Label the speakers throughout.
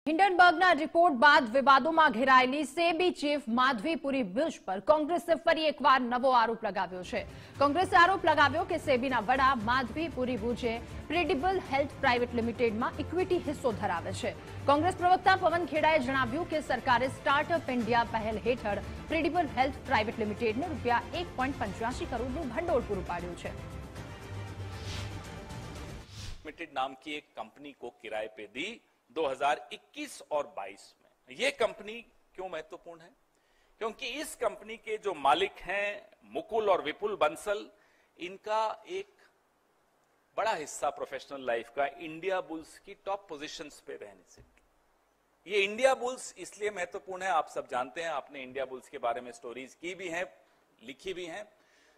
Speaker 1: હિન્ડનબર્ગના report બાદ વિવાદોમાં ઘેરાયેલી SEBI chief Madhavi પુરી બુચ પર કોંગ્રેસે ફરી એકવાર નવો આરોપ લગાવ્યો છે। કોંગ્રેસે આરોપ લગાવ્યો કે સેબીના વડા માધવી પુરી બુચે પ્રેડિબલ હેલ્થ પ્રાઇવેટ લિમિટેડમાં ઇક્વિટી હિસ્સો ધરાવે છે। કોંગ્રેસ પ્રવક્તા પવન ખેડાએ જણાવ્યું કે સરકારે સ્ટાર્ટઅપ ઇન્ડિયા પહેલ હેઠળ પ્રેડિબલ હેલ્થ પ્રાઇવેટ લિમિટેડને રૂપિયા 1.85 કરોડનું ભંડોળ પૂરું પાડ્યું છે।
Speaker 2: लिमिटेड नाम की एक कंपनी को किराए पे दी 2021 और 22 में। ये कंपनी क्यों महत्वपूर्ण है? क्योंकि इस कंपनी के जो मालिक हैं मुकुल और विपुल बंसल, इनका एक बड़ा हिस्सा प्रोफेशनल लाइफ का इंडिया बुल्स की टॉप पोजीशंस पे रहने से। ये इंडिया बुल्स इसलिए महत्वपूर्ण है, आप सब जानते हैं, आपने इंडिया बुल्स के बारे में स्टोरीज की भी हैं, लिखी भी हैं।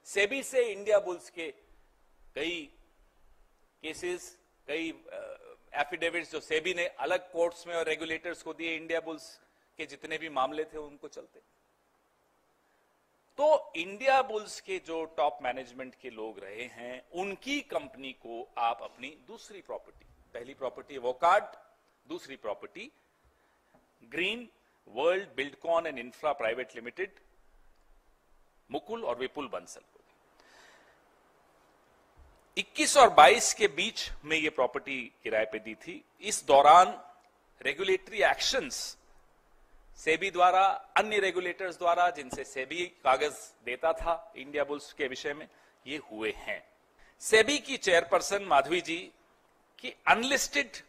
Speaker 2: सेबी से इंडिया बुल्स के कई केसेस, कई एफिडेविट्स जो सेबी ने अलग कोर्ट्स में और रेगुलेटर्स को दिए, इंडिया बुल्स के जितने भी मामले थे उनको चलते। तो इंडिया बुल्स के जो टॉप मैनेजमेंट के लोग रहे हैं, उनकी कंपनी को आप अपनी दूसरी प्रॉपर्टी, पहली प्रॉपर्टी वोकार्ड, दूसरी property green world Buildcon and infra private limited, Mukul और विपुल बंसल को 21 और 22 के बीच में यह प्रॉपर्टी किराए पे दी थी। इस दौरान रेगुलेटरी एक्शंस सेबी द्वारा, अन्य रेगुलेटर्स द्वारा, जिनसे सेबी कागज देता था इंडिया बुल्स के विषय में, ये हुए हैं। सेबी की चेयरपर्सन माधवी जी की अनलिस्टेड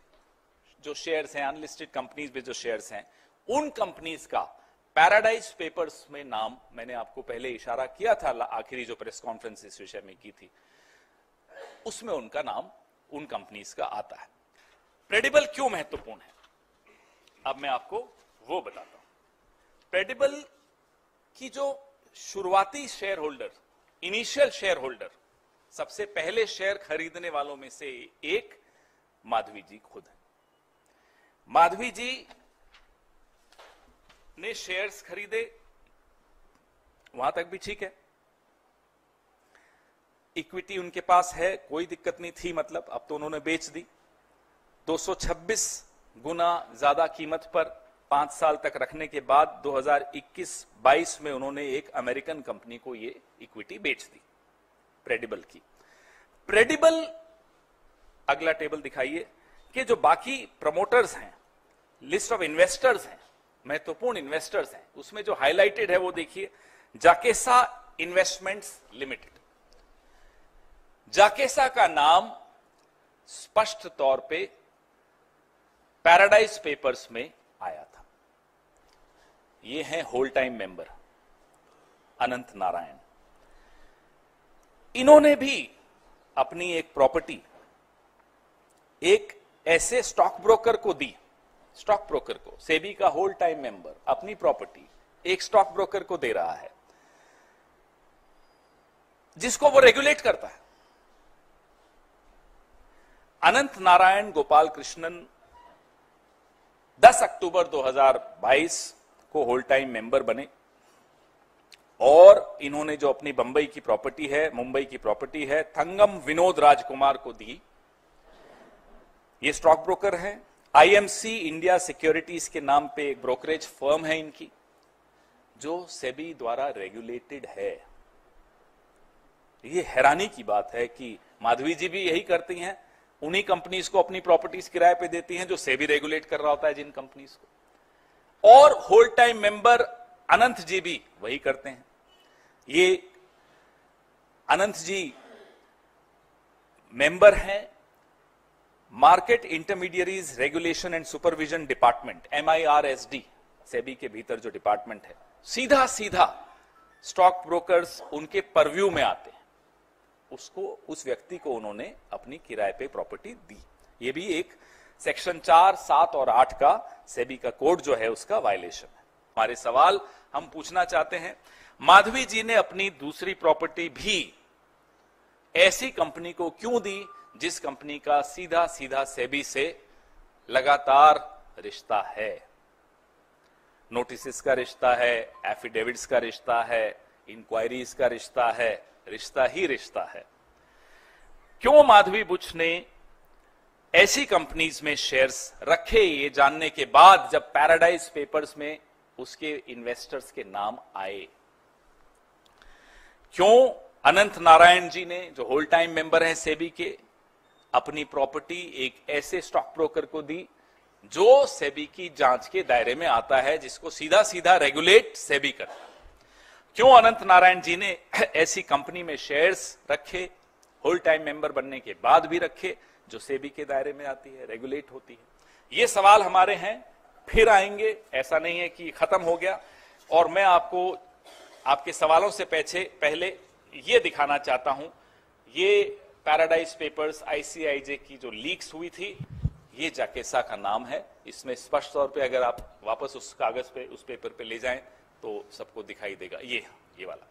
Speaker 2: जो शेयर्स हैं, अनलिस्टेड कंपनीज में जो शेयर्स हैं, उन कंपनीज का पैराडाइज पेपर्स में नाम, मैंने आपको पहले इशारा किया था आखिरी जो प्रेस कॉन्फ्रेंस इस विषय में की थी, उसमें उनका नाम उन कंपनीज का आता है। प्रेडिबल क्यों महत्वपूर्ण है, अब मैं आपको वो बताता हूं। प्रेडिबल की जो शुरुआती share holder, initial share holder, सबसे पहले शेयर खरीदने वालों में से एक माधवी जी खुद है। माधवी जी ने शेयर्स खरीदे, वहां तक भी ठीक है, इक्विटी उनके पास है, कोई दिक्कत नहीं थी, मतलब अब तो उन्होंने बेच दी। 226 गुना ज्यादा कीमत पर 5 साल तक रखने के बाद 2021-22 में उन्होंने एक अमेरिकन कंपनी को ये इक्विटी बेच दी, प्रेडिबल की। प्रेडिबल, अगला टेबल दिखाइए, कि जो बाकी प्रमोटर्स हैं, लिस्ट ऑफ इन्वेस्टर्स हैं, महत्वपूर्ण इन्वेस्टर्स हैं, उसमें जो हाईलाइटेड है वो देखिए, जाकेसा इन्वेस्टमेंट्स लिमिटेड। जाकेसा का नाम स्पष्ट तौर पे पैराडाइज पेपर्स में आया था। ये हैं होल टाइम मेंबर अनंत नारायण। इन्होंने भी अपनी एक प्रॉपर्टी एक ऐसे स्टॉक ब्रोकर को दी, स्टॉक ब्रोकर को, सेबी का होल टाइम मेंबर अपनी प्रॉपर्टी एक स्टॉक ब्रोकर को दे रहा है, जिसको वो रेगुलेट करता है। अनंत नारायण गोपाल कृष्णन 10 अक्टूबर 2022 को होल टाइम मेंबर बने और इन्होंने जो अपनी बंबई की प्रॉपर्टी है, मुंबई की प्रॉपर्टी है, थंगम विनोद राजकुमार को दी। ये स्टॉक ब्रोकर हैं। आईएमसी इंडिया सिक्योरिटीज के नाम पे एक ब्रोकरेज फर्म है इनकी, जो सेबी द्वारा रेगुलेटेड है। ये हैरानी की बात है कि माधवी जी भी यही करती हैं, उन्हीं कंपनीज को अपनी प्रॉपर्टीज किराए पे देती हैं जो सेबी रेगुलेट कर रहा होता है जिन कंपनीज को, और होल टाइम मेंबर अनंत जी भी वही करते हैं। ये अनंत जी मेंबर हैं market intermediaries regulation and supervision department, MIRSD, SEBI के भीतर जो डिपार्टमेंट है। सीधा सीधा स्टॉक ब्रोकर्स उनके परव्यू में आते हैं, उसको, उस व्यक्ति को उन्होंने अपनी किराए पे प्रॉपर्टी दी। ये भी एक सेक्शन 4, 7 और 8 का सेबी का कोड जो है उसका वायलेशन है। हमारे सवाल हम पूछना चाहते हैं, माधवी जी ने अपनी दूसरी प्रॉपर्टी भी ऐसी कंपनी को क्यों दी जिस कंपनी का सीधा सीधा सेबी से लगातार रिश्ता है, नोटिस का रिश्ता है, एफिडेविट्स का रिश्ता है, इंक्वायरीज का रिश्ता है, रिश्ता ही रिश्ता है। क्यों माधवी बुच ने ऐसी कंपनीज में शेयर्स रखे, ये जानने के बाद जब पैराडाइज पेपर्स में उसके इन्वेस्टर्स के नाम आए। क्यों अनंत नारायण जी ने, जो होल टाइम मेंबर हैं सेबी के, अपनी प्रॉपर्टी एक ऐसे स्टॉक ब्रोकर को दी जो सेबी की जांच के दायरे में आता है, जिसको सीधा सीधा रेगुलेट सेबी करता है? क्यों अनंत नारायण जी ने ऐसी कंपनी में शेयर्स रखे, होल टाइम मेंबर बनने के बाद भी रखे, जो सेबी के दायरे में आती है, रेगुलेट होती है? ये सवाल हमारे हैं, फिर आएंगे, ऐसा नहीं है कि खत्म हो गया। और मैं आपको आपके सवालों से पहले ये दिखाना चाहता हूं, ये पैराडाइज पेपर्स आईसीआईजे की जो लीक्स हुई थी, ये जाकेसा का नाम है। इसमें स्पष्ट तौर पे अगर आप वापस उस कागज पे, उस पेपर पे ले जाएं तो सबको दिखाई देगा। ये वाला